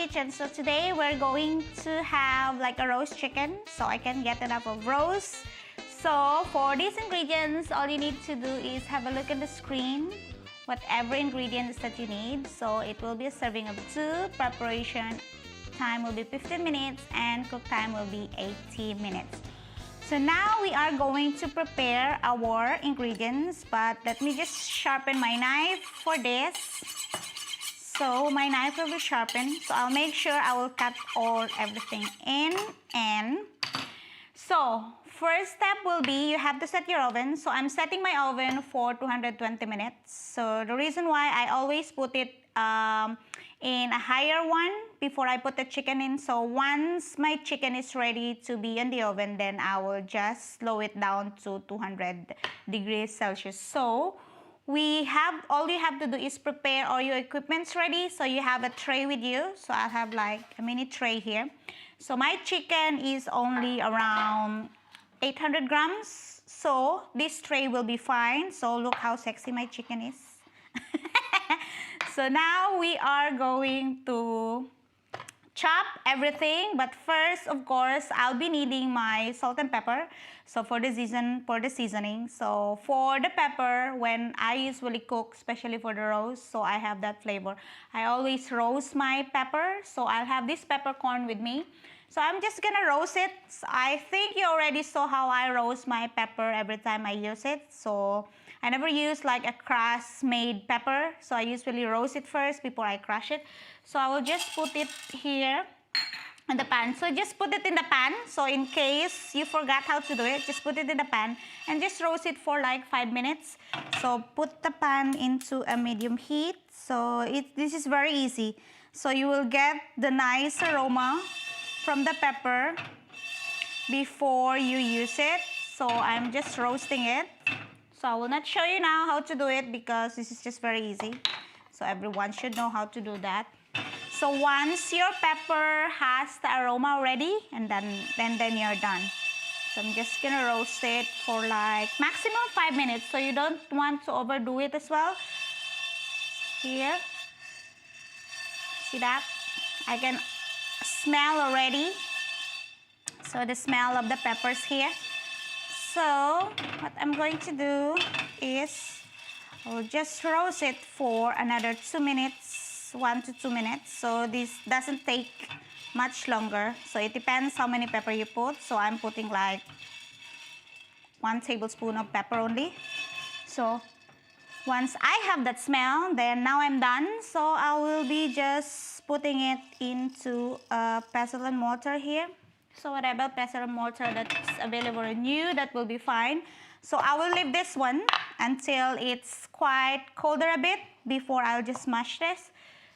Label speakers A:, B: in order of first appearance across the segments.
A: kitchen. So today we're going to have like a roast chicken, so I can get enough of roast. So for these ingredients, all you need to do is have a look at the screen, whatever ingredients that you need. So it will be a serving of 2. Preparation time will be 15 minutes and cook time will be 80 minutes. So now we are going to prepare our ingredients, but let me just sharpen my knife for this. So my knife will be sharpened, so I'll make sure I will cut everything in. And so first step will be you have to set your oven. So I'm setting my oven for 220 minutes. So the reason why I always put it in a higher one before I put the chicken in. So once my chicken is ready to be in the oven, then I will just slow it down to 200 degrees Celsius. So all you have to do is prepare all your equipments ready. So you have a tray with you. So I have like a mini tray here. So my chicken is only around 800 grams. So this tray will be fine. So look how sexy my chicken is. So now we are going to chop everything, but first, of course, I'll be needing my salt and pepper. So for the seasoning. So for the pepper, when I usually cook, especially for the roast, so I have that flavor. I always roast my pepper. So I'll have this peppercorn with me. So I'm just gonna roast it. I think you already saw how I roast my pepper every time I use it. So I never use like a crush-made pepper. So I usually roast it first before I crush it. So I will just put it here in the pan. So just put it in the pan. So in case you forgot how to do it, just put it in the pan and just roast it for like 5 minutes. So put the pan into a medium heat. So this is very easy. So you will get the nice aroma from the pepper before you use it. So I'm just roasting it. So I will not show you now how to do it because this is just very easy. So everyone should know how to do that. So once your pepper has the aroma already, and then you're done. So I'm just gonna roast it for like maximum 5 minutes. So you don't want to overdo it as well. Here, see that? I can smell already. So the smell of the peppers here. So what I'm going to do is I'll just roast it for another 2 minutes, 1 to 2 minutes. So this doesn't take much longer. So it depends how many pepper you put. So I'm putting like 1 tablespoon of pepper only. So once I have that smell, then now I'm done. So I will be just putting it into a pestle and mortar here. So whatever pestle and mortar that's available in you, that will be fine. So I will leave this one until it's quite colder a bit before I'll just mash this.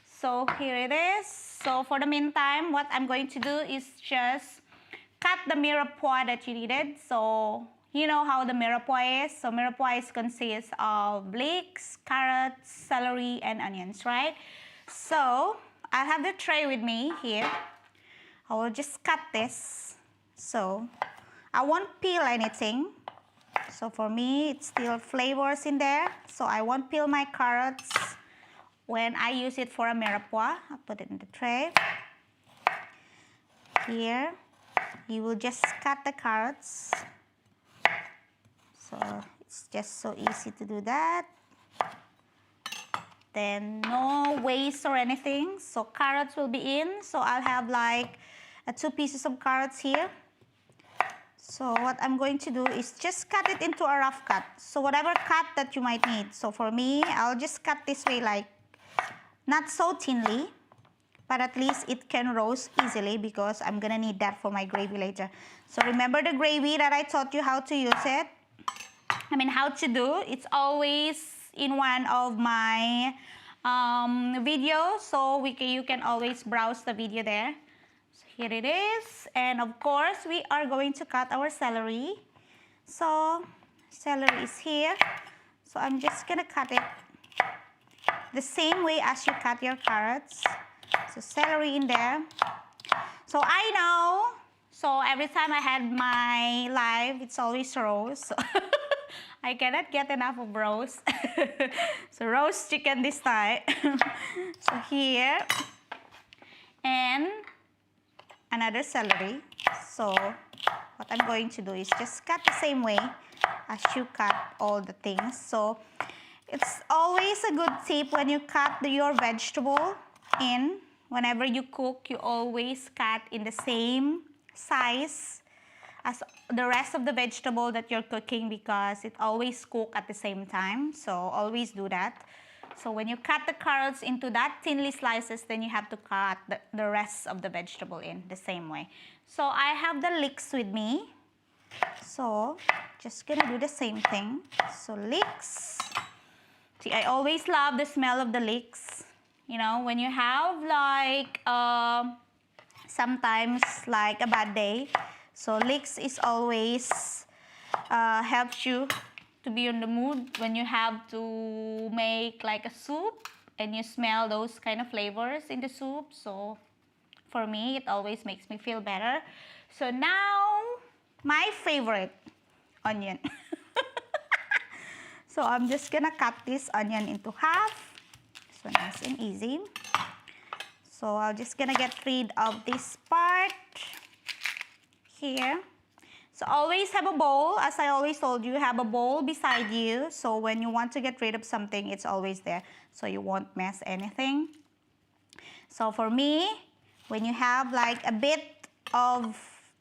A: So here it is. So for the meantime, what I'm going to do is just cut the mirepoix that you needed. So you know how the mirepoix is. So mirepoix consists of leeks, carrots, celery, and onions, right? So I have the tray with me here. I will just cut this. So I won't peel anything. So for me, it's still flavors in there. So I won't peel my carrots when I use it for a mirepoix. I'll put it in the tray. Here, you will just cut the carrots. So it's just so easy to do that. Then no waste or anything. So carrots will be in. So I'll have like 2 pieces of carrots here. So what I'm going to do is just cut it into a rough cut. So whatever cut that you might need. So for me, I'll just cut this way, like not so thinly, but at least it can roast easily because I'm gonna need that for my gravy later. So remember the gravy that I taught you how to use it? How to do. It's always in one of my videos. So you can always browse the video there. Here it is, and of course we are going to cut our celery. So celery is here. So I'm just gonna cut it the same way as you cut your carrots. So celery in there. So I know, so every time I had my live, it's always roast. So I cannot get enough of roast. So roast chicken this time. So here. and another celery. So what I'm going to do is just cut the same way as you cut all the things. So it's always a good tip when you cut your vegetable in. Whenever you cook, you always cut in the same size as the rest of the vegetable that you're cooking, because it always cook at the same time. So always do that. So when you cut the carrots into that thinly slices, then you have to cut the rest of the vegetable in the same way. So I have the leeks with me. So just gonna do the same thing. So leeks. See, I always love the smell of the leeks. You know, when you have like sometimes like a bad day, so leeks is always helps you to be in the mood when you have to make like a soup and you smell those kind of flavors in the soup. So for me, it always makes me feel better. So now, my favorite, onion. So I'm just gonna cut this onion into half. So nice and easy. So I'm just gonna get rid of this part here. So always have a bowl. As I always told you, have a bowl beside you. So when you want to get rid of something, it's always there. So you won't mess anything. So for me, when you have like a bit of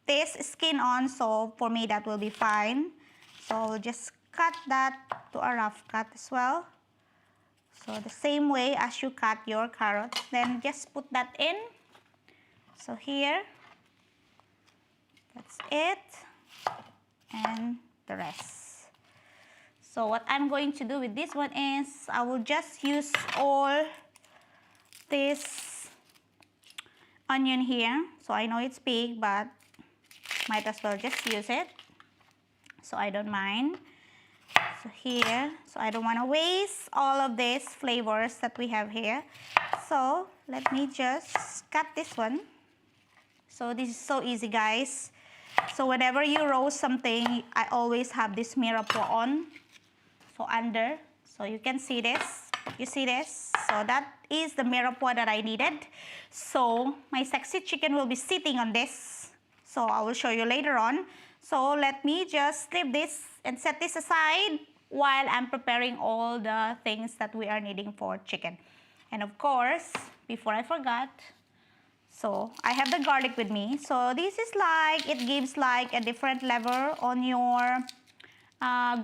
A: this skin on, so for me that will be fine. So I'll just cut that to a rough cut as well. So the same way as you cut your carrots, then just put that in. So here, that's it, and the rest. So what I'm going to do with this one is, I will just use all this onion here. So I know it's big, but might as well just use it. So I don't mind. So here, so I don't want to waste all of these flavors that we have here. So let me just cut this one. So this is so easy, guys. So whenever you roast something, I always have this Mirepoix on. So under, so you can see this. You see this? So that is the Mirepoix that I needed. So my sexy chicken will be sitting on this. So I will show you later on. So let me just leave this and set this aside while I'm preparing all the things that we are needing for chicken. And of course, before I forgot, so I have the garlic with me. So this is like, it gives like a different level on your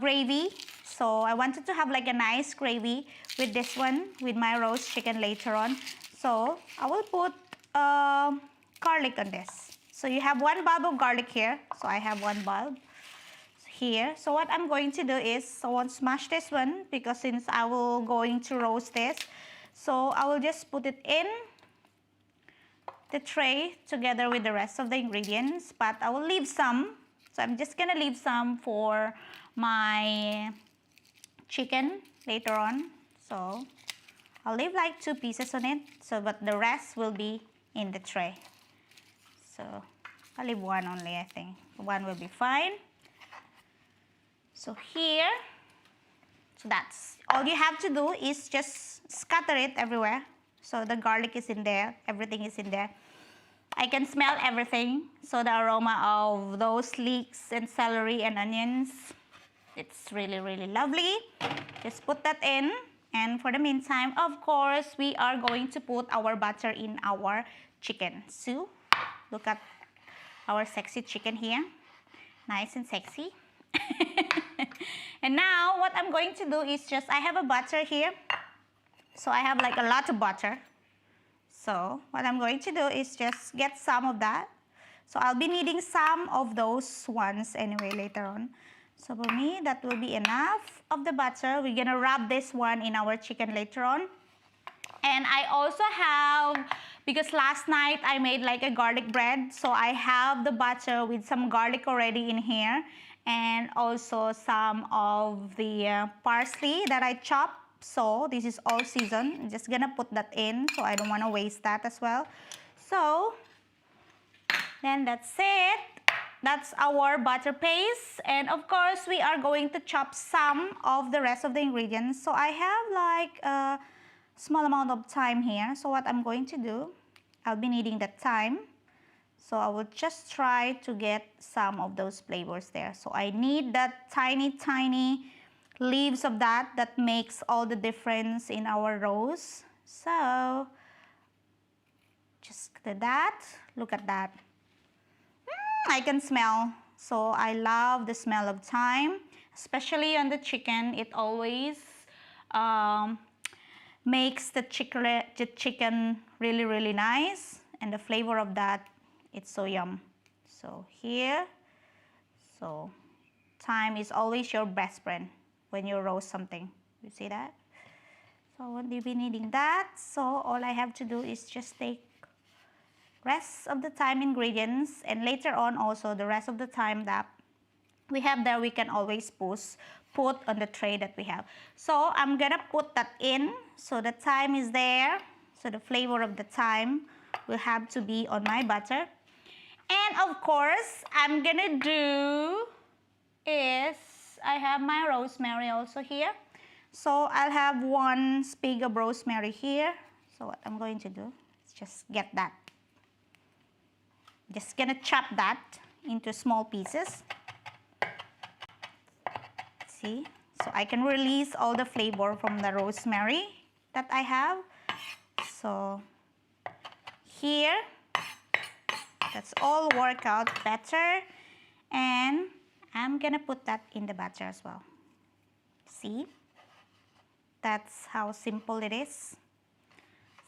A: gravy. So I wanted to have like a nice gravy with this one, with my roast chicken later on. So I will put garlic on this. So you have one bulb of garlic here. So I have one bulb here. So what I'm going to do is, I won't smash this one because since I will going to roast this, so I will just put it in the tray together with the rest of the ingredients, but I will leave some. So I'm just gonna leave some for my chicken later on. So I'll leave like 2 pieces on it, so but the rest will be in the tray. So I'll leave one only, I think. One will be fine. So here, so that's all you have to do is just scatter it everywhere. So the garlic is in there, everything is in there. I can smell everything. So the aroma of those leeks and celery and onions, it's really, really lovely. Just put that in. And for the meantime, of course, we are going to put our butter in our chicken. So look at our sexy chicken here. Nice and sexy. And now what I'm going to do is just, I have a butter here. So I have like a lot of butter. So what I'm going to do is just get some of that. So I'll be needing some of those ones anyway later on. So for me, that will be enough of the butter. We're gonna wrap this one in our chicken later on. And I also have, because last night I made like a garlic bread, so I have the butter with some garlic already in here, and also some of the parsley that I chopped. So this is all seasoned. I'm just gonna put that in, so I don't want to waste that as well. So then that's it. That's our butter paste. And of course, we are going to chop some of the rest of the ingredients. So I have like a small amount of thyme here. So what I'm going to do, I'll be needing the thyme. So I will just try to get some of those flavors there. So I need that tiny leaves of that makes all the difference in our rose. So just do that. Look at that. I can smell. So I love the smell of thyme, especially on the chicken. It always makes the chicken really nice, and the flavor of that, it's so yum. So here, so thyme is always your best friend when you roast something. You see that? So we'll be needing that. So all I have to do is just take rest of the thyme ingredients, and later on also the rest of the thyme that we have there, we can always put on the tray that we have. So I'm gonna put that in. So the thyme is there. So the flavor of the thyme will have to be on my butter. And of course, I'm gonna do is I have my rosemary also here. So I'll have 1 sprig of rosemary here. So what I'm going to do is just get that. Just gonna chop that into small pieces. See? So I can release all the flavor from the rosemary that I have. So here, that's all work out better. And I'm gonna put that in the butter as well. See? That's how simple it is.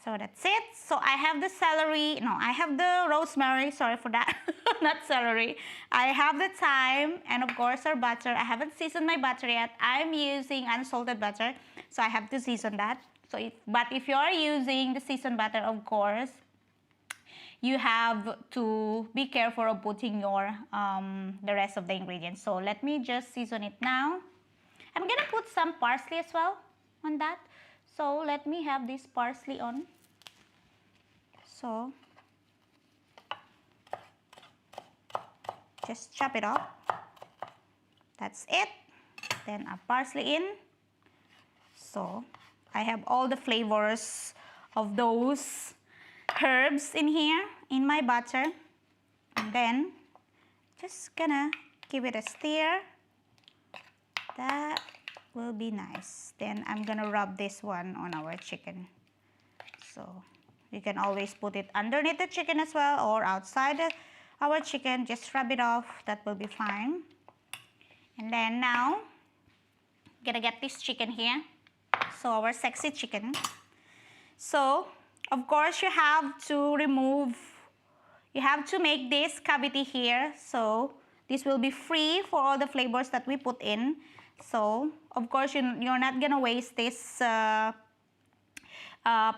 A: So that's it. So I have the celery, no, I have the rosemary, sorry for that, not celery. I have the thyme and of course our butter. I haven't seasoned my butter yet. I'm using unsalted butter, so I have to season that. So but if you are using the seasoned butter, of course, you have to be careful of putting your the rest of the ingredients. So let me just season it now. I'm gonna put some parsley as well on that. So let me have this parsley on. So just chop it off. That's it. Then a parsley in. So I have all the flavors of those herbs in here in my butter. And then just gonna give it a stir. That will be nice. Then I'm gonna rub this one on our chicken. So you can always put it underneath the chicken as well or outside our chicken. Just rub it off. That will be fine. And then now, gonna get this chicken here. So our sexy chicken. So of course you have to make this cavity here. So this will be free for all the flavors that we put in. So of course you're not gonna waste this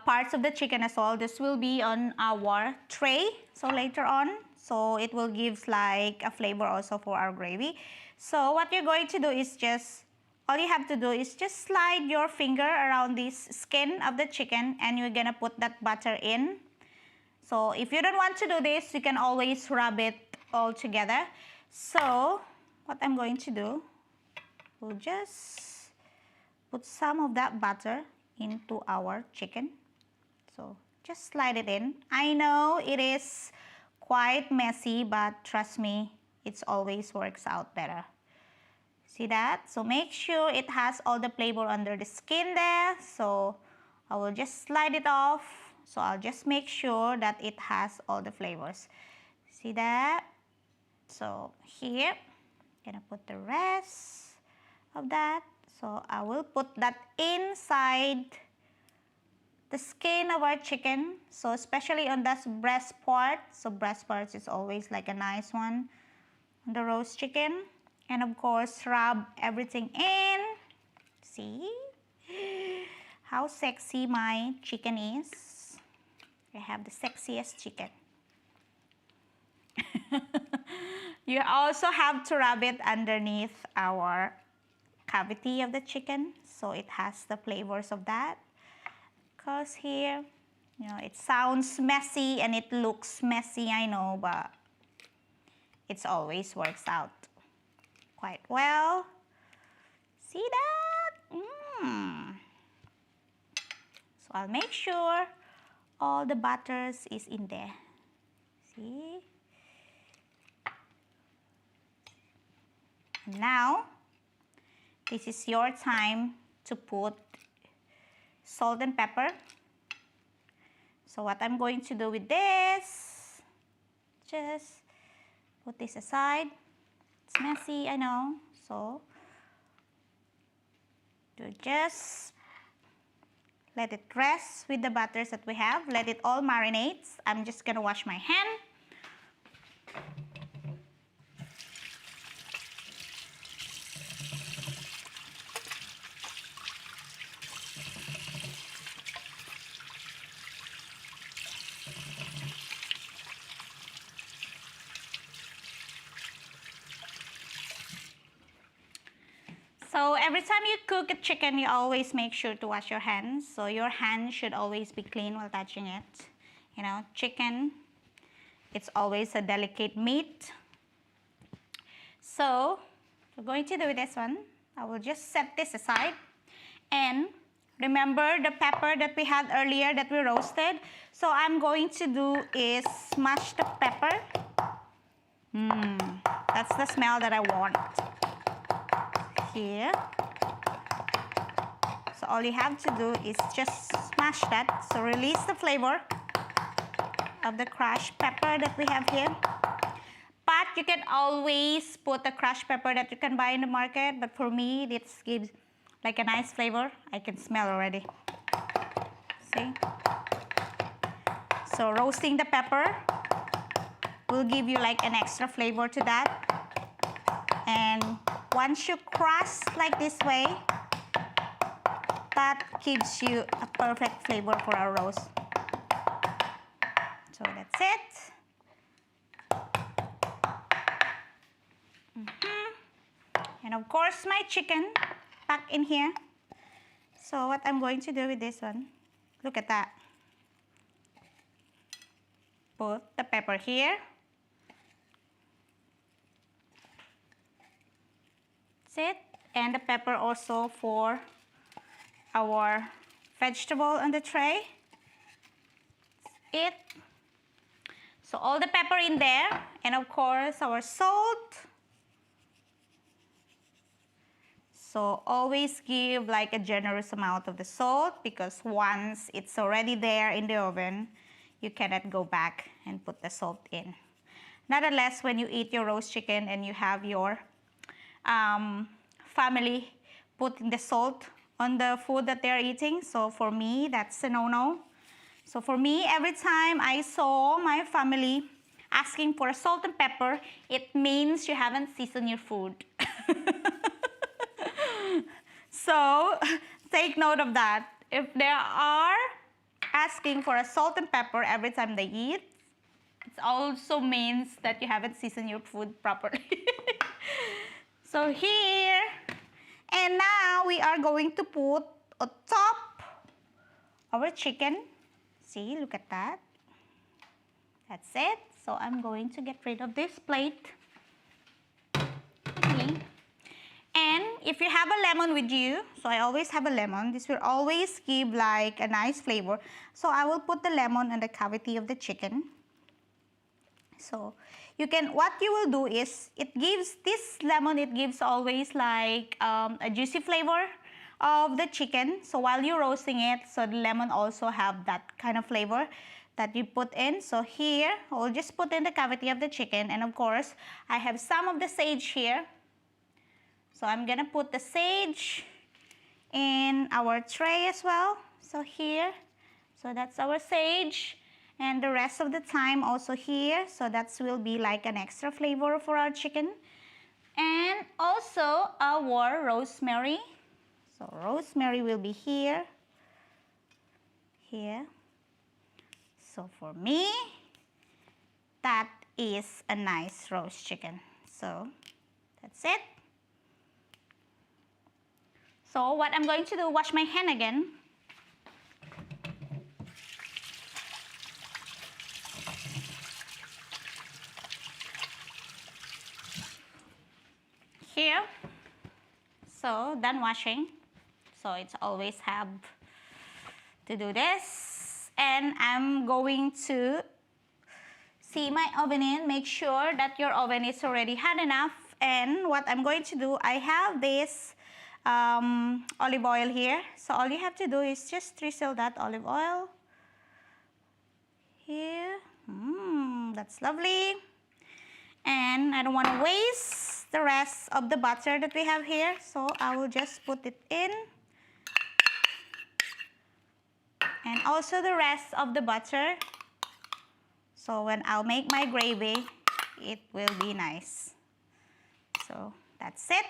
A: parts of the chicken as well. This will be on our tray, so later on, so it will give like a flavor also for our gravy. So what you're going to do is all you have to do is just slide your finger around this skin of the chicken and you're gonna put that butter in. So if you don't want to do this, you can always rub it all together. So what I'm going to do, we'll just put some of that butter into our chicken. So just slide it in. I know it is quite messy, but trust me, it always works out better. See that? So make sure it has all the flavor under the skin there. So I will just slide it off. So I'll just make sure that it has all the flavors. See that? So here, I'm gonna put the rest of that. So I will put that inside the skin of our chicken. So especially on that breast part. So breast part is always like a nice one on the roast chicken. And of course, rub everything in. See how sexy my chicken is. I have the sexiest chicken. You also have to rub it underneath our cavity of the chicken, so it has the flavors of that. Because here, it sounds messy and it looks messy, I know, but it always works out quite well. See that? So I'll make sure all the butters is in there. See? Now, this is your time to put salt and pepper. So what I'm going to do with this, just put this aside. It's messy, I know. So, to just let it rest with the butters that we have. Let it all marinate. I'm just gonna wash my hand. So every time you cook a chicken, you always make sure to wash your hands. So your hands should always be clean while touching it. You know, chicken, it's always a delicate meat. So we're going to do this one. I will just set this aside. And remember the pepper that we had earlier that we roasted? So I'm going to do is smash the pepper. That's the smell that I want. Here. So all you have to do is just smash that. So release the flavor of the crushed pepper that we have here. But you can always put the crushed pepper that you can buy in the market. But for me, this gives like a nice flavor. I can smell already. See? So roasting the pepper will give you like an extra flavor to that. And once you crush like this way, that gives you a perfect flavor for our roast. So that's it. And of course my chicken back in here. So what I'm going to do with this one, look at that. Put the pepper here. It, and the pepper also for our vegetable on the tray. It. So all the pepper in there, and of course our salt. So always give like a generous amount of the salt, because once it's already there in the oven, you cannot go back and put the salt in. Not unless when you eat your roast chicken and you have your family putting the salt on the food that they're eating. So for me, that's a no-no. So for me, every time I saw my family asking for salt and pepper, it means you haven't seasoned your food. So take note of that. If they are asking for a salt and pepper every time they eat, it also means that you haven't seasoned your food properly. So here, and now we are going to put on top our chicken. See, look at that. That's it. So I'm going to get rid of this plate. Okay. And if you have a lemon with you, so I always have a lemon, this will always give like a nice flavor. So I will put the lemon in the cavity of the chicken. So you can, what you will do is, it gives this lemon, it gives always like a juicy flavor of the chicken. So while you're roasting it, so the lemon also have that kind of flavor that you put in. So here, I'll just put in the cavity of the chicken. And of course, I have some of the sage here. So I'm gonna put the sage in our tray as well. So here, so that's our sage. And the rest of the thyme also here. So that will be like an extra flavor for our chicken. And also our rosemary. So rosemary will be here. Here. So for me, that is a nice roast chicken. So that's it. So what I'm going to do, wash my hand again. Here. So done washing. So it's always have to do this. And again, I'm going to see my oven in. Make sure that your oven is already hot enough. And what I'm going to do, I have this olive oil here. So all you have to do is just drizzle that olive oil here. That's lovely. And I don't want to waste the rest of the butter that we have here, so I will just put it in. And also the rest of the butter. So when I'll make my gravy, it will be nice. So that's it.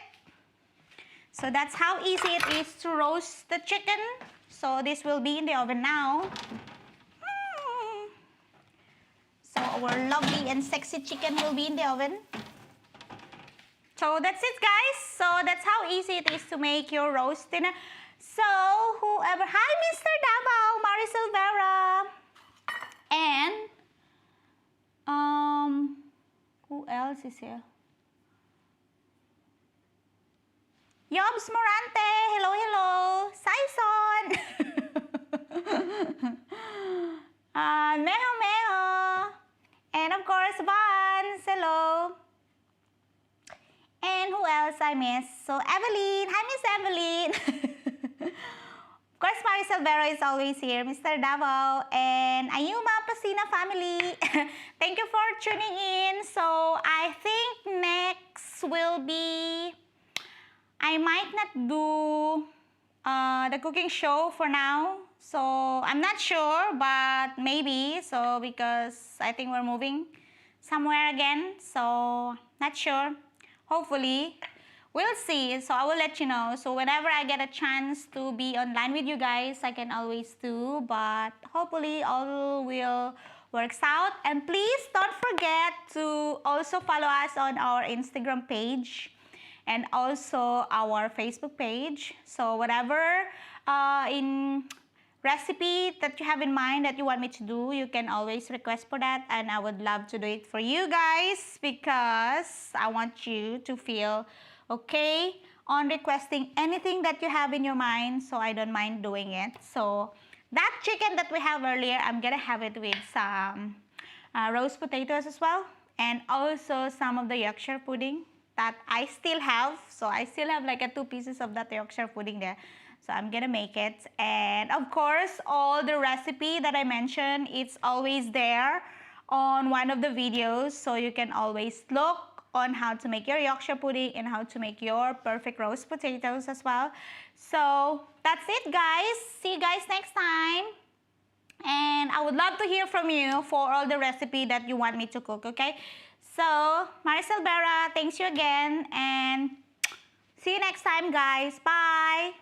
A: So that's how easy it is to roast the chicken. So this will be in the oven now. So our lovely and sexy chicken will be in the oven. So that's it, guys. So that's how easy it is to make your roast dinner. So whoever, hi Mr. Davao, Marisol Vera, and who else is here? Yobs Morante, hello, hello. Saison. Meho Meho. And of course, Vance, hello. And who else I miss? So Evelyn, hi Miss Evelyn. Of course, Marisol Vera is always here. Mr. Davao and Ayuma Pasina family. Thank you for tuning in. So I think next will be, I might not do the cooking show for now. So I'm not sure, but maybe. So because I think we're moving somewhere again. So not sure. Hopefully. We'll see. So I will let you know. So whenever I get a chance to be online with you guys, I can always do. But hopefully all will works out. And please don't forget to also follow us on our Instagram page and also our Facebook page. So whatever in recipe that you have in mind that you want me to do, you can always request for that, and I would love to do it for you guys because I want you to feel okay on requesting anything that you have in your mind, so I don't mind doing it. So that chicken that we have earlier, I'm gonna have it with some roast potatoes as well, and also some of the Yorkshire pudding that I still have. So I still have like 2 pieces of that Yorkshire pudding there. So I'm gonna make it. And of course, all the recipe that I mentioned, it's always there on one of the videos. So you can always look on how to make your Yorkshire pudding and how to make your perfect roast potatoes as well. So that's it, guys. See you guys next time. And I would love to hear from you for all the recipe that you want me to cook, okay? So Marisol Vera, thanks you again. And see you next time, guys. Bye.